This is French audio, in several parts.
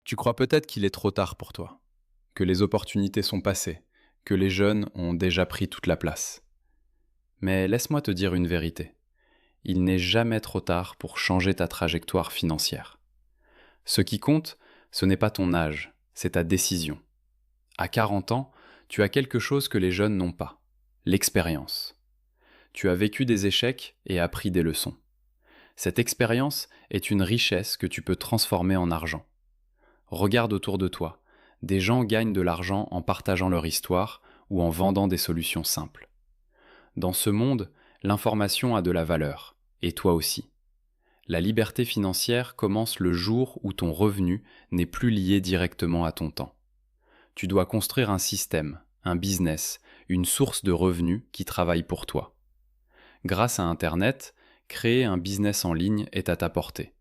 Tu crois peut-être qu'il est trop tard pour toi, que les opportunités sont passées, que les jeunes ont déjà pris toute la place. Mais laisse-moi te dire une vérité. Il n'est jamais trop tard pour changer ta trajectoire financière. Ce qui compte, ce n'est pas ton âge, c'est ta décision. À 40 ans, tu as quelque chose que les jeunes n'ont pas, l'expérience. Tu as vécu des échecs et appris des leçons. Cette expérience est une richesse que tu peux transformer en argent. Regarde autour de toi. Des gens gagnent de l'argent en partageant leur histoire ou en vendant des solutions simples. Dans ce monde, l'information a de la valeur, et toi aussi. La liberté financière commence le jour où ton revenu n'est plus lié directement à ton temps. Tu dois construire un système, un business, une source de revenus qui travaille pour toi. Grâce à Internet, créer un business en ligne est à ta portée.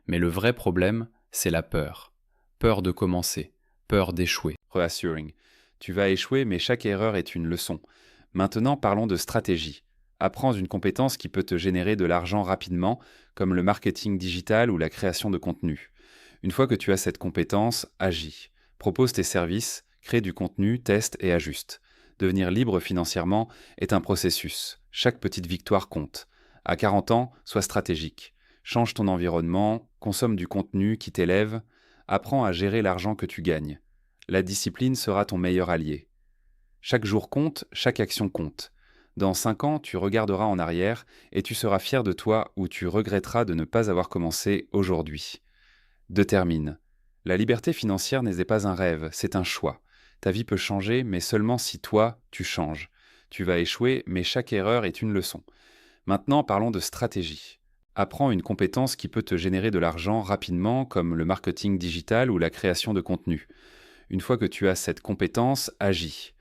Mais le vrai problème, c'est la peur. Peur de commencer, peur d'échouer. Reassuring. Tu vas échouer, mais chaque erreur est une leçon. Maintenant, parlons de stratégie. Apprends une compétence qui peut te générer de l'argent rapidement, comme le marketing digital ou la création de contenu. Une fois que tu as cette compétence, agis. Propose tes services, crée du contenu, teste et ajuste. Devenir libre financièrement est un processus. Chaque petite victoire compte. À 40 ans, sois stratégique. Change ton environnement, consomme du contenu qui t'élève, apprends à gérer l'argent que tu gagnes. La discipline sera ton meilleur allié. Chaque jour compte, chaque action compte. Dans 5 ans, tu regarderas en arrière et tu seras fier de toi ou tu regretteras de ne pas avoir commencé aujourd'hui. Détermine. La liberté financière n'est pas un rêve, c'est un choix. Ta vie peut changer, mais seulement si toi, tu changes. Tu vas échouer, mais chaque erreur est une leçon. Maintenant, parlons de stratégie. Apprends une compétence qui peut te générer de l'argent rapidement, comme le marketing digital ou la création de contenu. Une fois que tu as cette compétence, agis.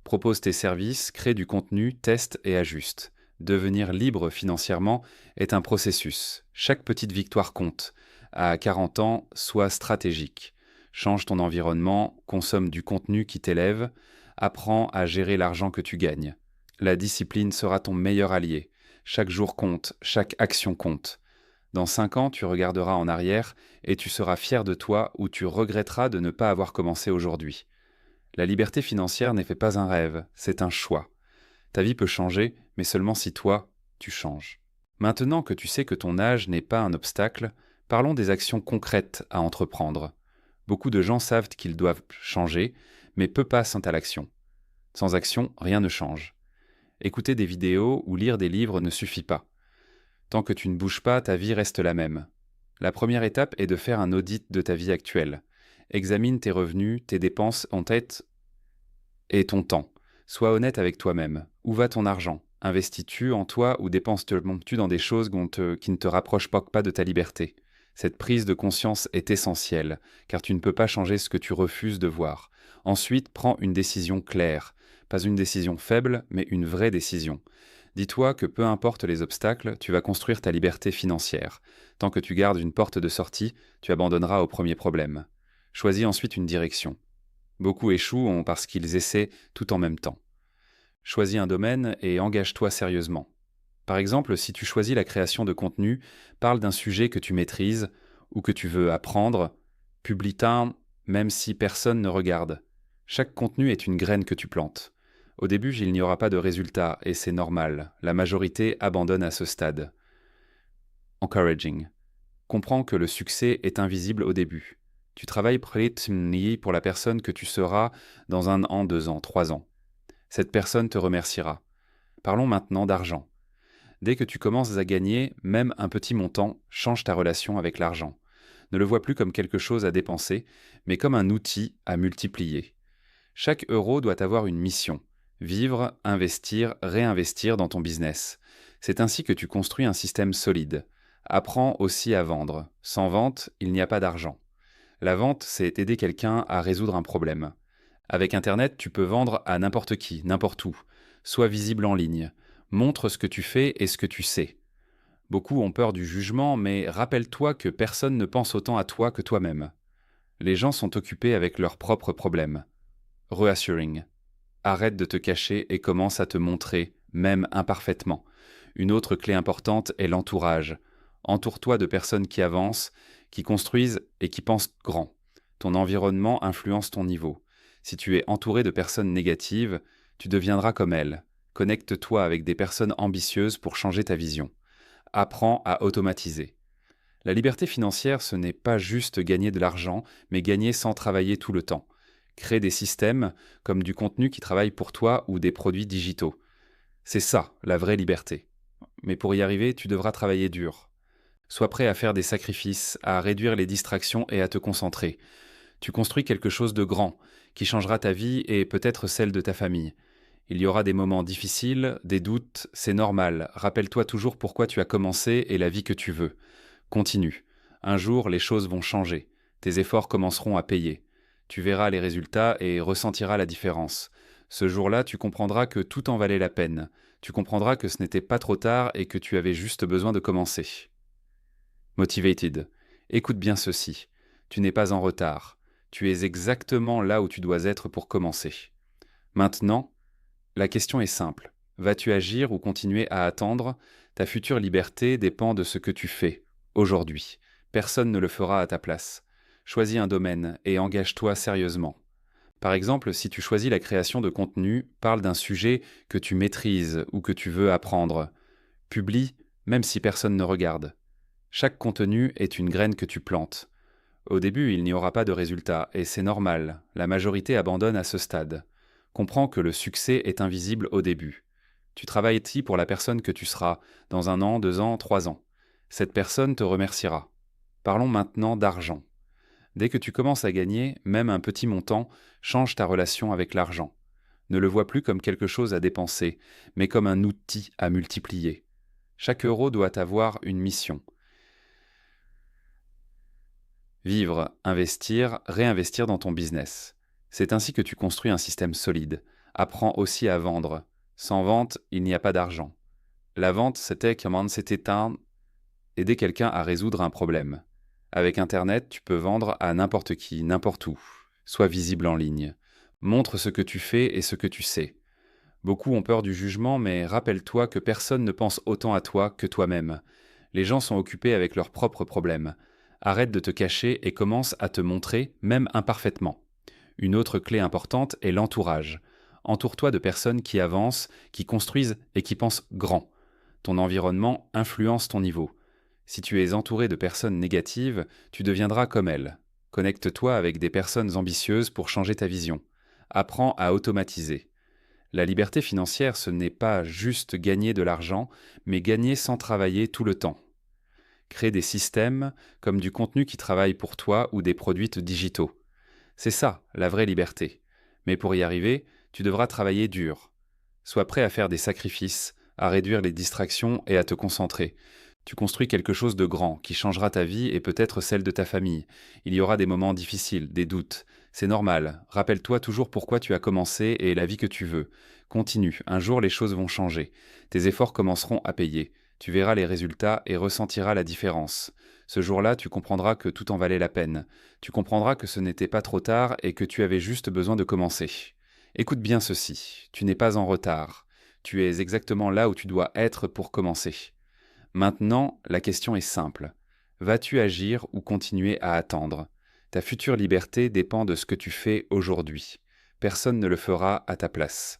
Propose tes services, crée du contenu, teste et ajuste. Devenir libre financièrement est un processus. Chaque petite victoire compte. À 40 ans, sois stratégique. Change ton environnement, consomme du contenu qui t'élève, apprends à gérer l'argent que tu gagnes. La discipline sera ton meilleur allié. Chaque jour compte, chaque action compte. Dans 5 ans, tu regarderas en arrière et tu seras fier de toi ou tu regretteras de ne pas avoir commencé aujourd'hui. La liberté financière n'est pas un rêve, c'est un choix. Ta vie peut changer, mais seulement si toi, tu changes. Maintenant que tu sais que ton âge n'est pas un obstacle, parlons des actions concrètes à entreprendre. Beaucoup de gens savent qu'ils doivent changer, mais peu passent à l'action. Sans action, rien ne change. Écouter des vidéos ou lire des livres ne suffit pas. Tant que tu ne bouges pas, ta vie reste la même. La première étape est de faire un audit de ta vie actuelle. Examine tes revenus, tes dépenses en tête et ton temps. Sois honnête avec toi-même. Où va ton argent? Investis-tu en toi ou dépenses-tu dans des choses qui ne te rapprochent pas de ta liberté? Cette prise de conscience est essentielle, car tu ne peux pas changer ce que tu refuses de voir. Ensuite, prends une décision claire. Pas une décision faible, mais une vraie décision. Dis-toi que peu importe les obstacles, tu vas construire ta liberté financière. Tant que tu gardes une porte de sortie, tu abandonneras au premier problème. Choisis ensuite une direction. Beaucoup échouent parce qu'ils essaient tout en même temps. Choisis un domaine et engage-toi sérieusement. Par exemple, si tu choisis la création de contenu, parle d'un sujet que tu maîtrises ou que tu veux apprendre, publie-t-un même si personne ne regarde. Chaque contenu est une graine que tu plantes. Au début, il n'y aura pas de résultat et c'est normal. La majorité abandonne à ce stade. Encouraging. Comprends que le succès est invisible au début. Tu travailles pour la personne que tu seras dans 1 an, 2 ans, 3 ans. Cette personne te remerciera. Parlons maintenant d'argent. Dès que tu commences à gagner, même un petit montant, change ta relation avec l'argent. Ne le vois plus comme quelque chose à dépenser, mais comme un outil à multiplier. Chaque euro doit avoir une mission. Vivre, investir, réinvestir dans ton business. C'est ainsi que tu construis un système solide. Apprends aussi à vendre. Sans vente, il n'y a pas d'argent. La vente, c'est aider quelqu'un à résoudre un problème. Avec Internet, tu peux vendre à n'importe qui, n'importe où. Sois visible en ligne. Montre ce que tu fais et ce que tu sais. Beaucoup ont peur du jugement, mais rappelle-toi que personne ne pense autant à toi que toi-même. Les gens sont occupés avec leurs propres problèmes. Reassuring. Arrête de te cacher et commence à te montrer, même imparfaitement. Une autre clé importante est l'entourage. Entoure-toi de personnes qui avancent, qui construisent et qui pensent grand. Ton environnement influence ton niveau. Si tu es entouré de personnes négatives, tu deviendras comme elles. Connecte-toi avec des personnes ambitieuses pour changer ta vision. Apprends à automatiser. La liberté financière, ce n'est pas juste gagner de l'argent, mais gagner sans travailler tout le temps. Crée des systèmes, comme du contenu qui travaille pour toi ou des produits digitaux. C'est ça, la vraie liberté. Mais pour y arriver, tu devras travailler dur. Sois prêt à faire des sacrifices, à réduire les distractions et à te concentrer. Tu construis quelque chose de grand, qui changera ta vie et peut-être celle de ta famille. Il y aura des moments difficiles, des doutes, c'est normal. Rappelle-toi toujours pourquoi tu as commencé et la vie que tu veux. Continue. Un jour, les choses vont changer. Tes efforts commenceront à payer. Tu verras les résultats et ressentiras la différence. Ce jour-là, tu comprendras que tout en valait la peine. Tu comprendras que ce n'était pas trop tard et que tu avais juste besoin de commencer. Motivated. Écoute bien ceci. Tu n'es pas en retard. Tu es exactement là où tu dois être pour commencer. Maintenant, la question est simple. Vas-tu agir ou continuer à attendre? Ta future liberté dépend de ce que tu fais, aujourd'hui. Personne ne le fera à ta place. Choisis un domaine et engage-toi sérieusement. Par exemple, si tu choisis la création de contenu, parle d'un sujet que tu maîtrises ou que tu veux apprendre. Publie, même si personne ne regarde. Chaque contenu est une graine que tu plantes. Au début, il n'y aura pas de résultat, et c'est normal, la majorité abandonne à ce stade. Comprends que le succès est invisible au début. Tu travailles ici pour la personne que tu seras, dans 1 an, 2 ans, 3 ans. Cette personne te remerciera. Parlons maintenant d'argent. Dès que tu commences à gagner, même un petit montant, change ta relation avec l'argent. Ne le vois plus comme quelque chose à dépenser, mais comme un outil à multiplier. Chaque euro doit avoir une mission. Vivre, investir, réinvestir dans ton business. C'est ainsi que tu construis un système solide. Apprends aussi à vendre. Sans vente, il n'y a pas d'argent. La vente, c'était aider quelqu'un à résoudre un problème. Avec Internet, tu peux vendre à n'importe qui, n'importe où. Sois visible en ligne. Montre ce que tu fais et ce que tu sais. Beaucoup ont peur du jugement, mais rappelle-toi que personne ne pense autant à toi que toi-même. Les gens sont occupés avec leurs propres problèmes. Arrête de te cacher et commence à te montrer, même imparfaitement. Une autre clé importante est l'entourage. Entoure-toi de personnes qui avancent, qui construisent et qui pensent grand. Ton environnement influence ton niveau. Si tu es entouré de personnes négatives, tu deviendras comme elles. Connecte-toi avec des personnes ambitieuses pour changer ta vision. Apprends à automatiser. La liberté financière, ce n'est pas juste gagner de l'argent, mais gagner sans travailler tout le temps. Crée des systèmes comme du contenu qui travaille pour toi ou des produits digitaux. C'est ça, la vraie liberté. Mais pour y arriver, tu devras travailler dur. Sois prêt à faire des sacrifices, à réduire les distractions et à te concentrer. Tu construis quelque chose de grand qui changera ta vie et peut-être celle de ta famille. Il y aura des moments difficiles, des doutes. C'est normal. Rappelle-toi toujours pourquoi tu as commencé et la vie que tu veux. Continue. Un jour, les choses vont changer. Tes efforts commenceront à payer. Tu verras les résultats et ressentiras la différence. Ce jour-là, tu comprendras que tout en valait la peine. Tu comprendras que ce n'était pas trop tard et que tu avais juste besoin de commencer. Écoute bien ceci. Tu n'es pas en retard. Tu es exactement là où tu dois être pour commencer. Maintenant, la question est simple. Vas-tu agir ou continuer à attendre? Ta future liberté dépend de ce que tu fais aujourd'hui. Personne ne le fera à ta place.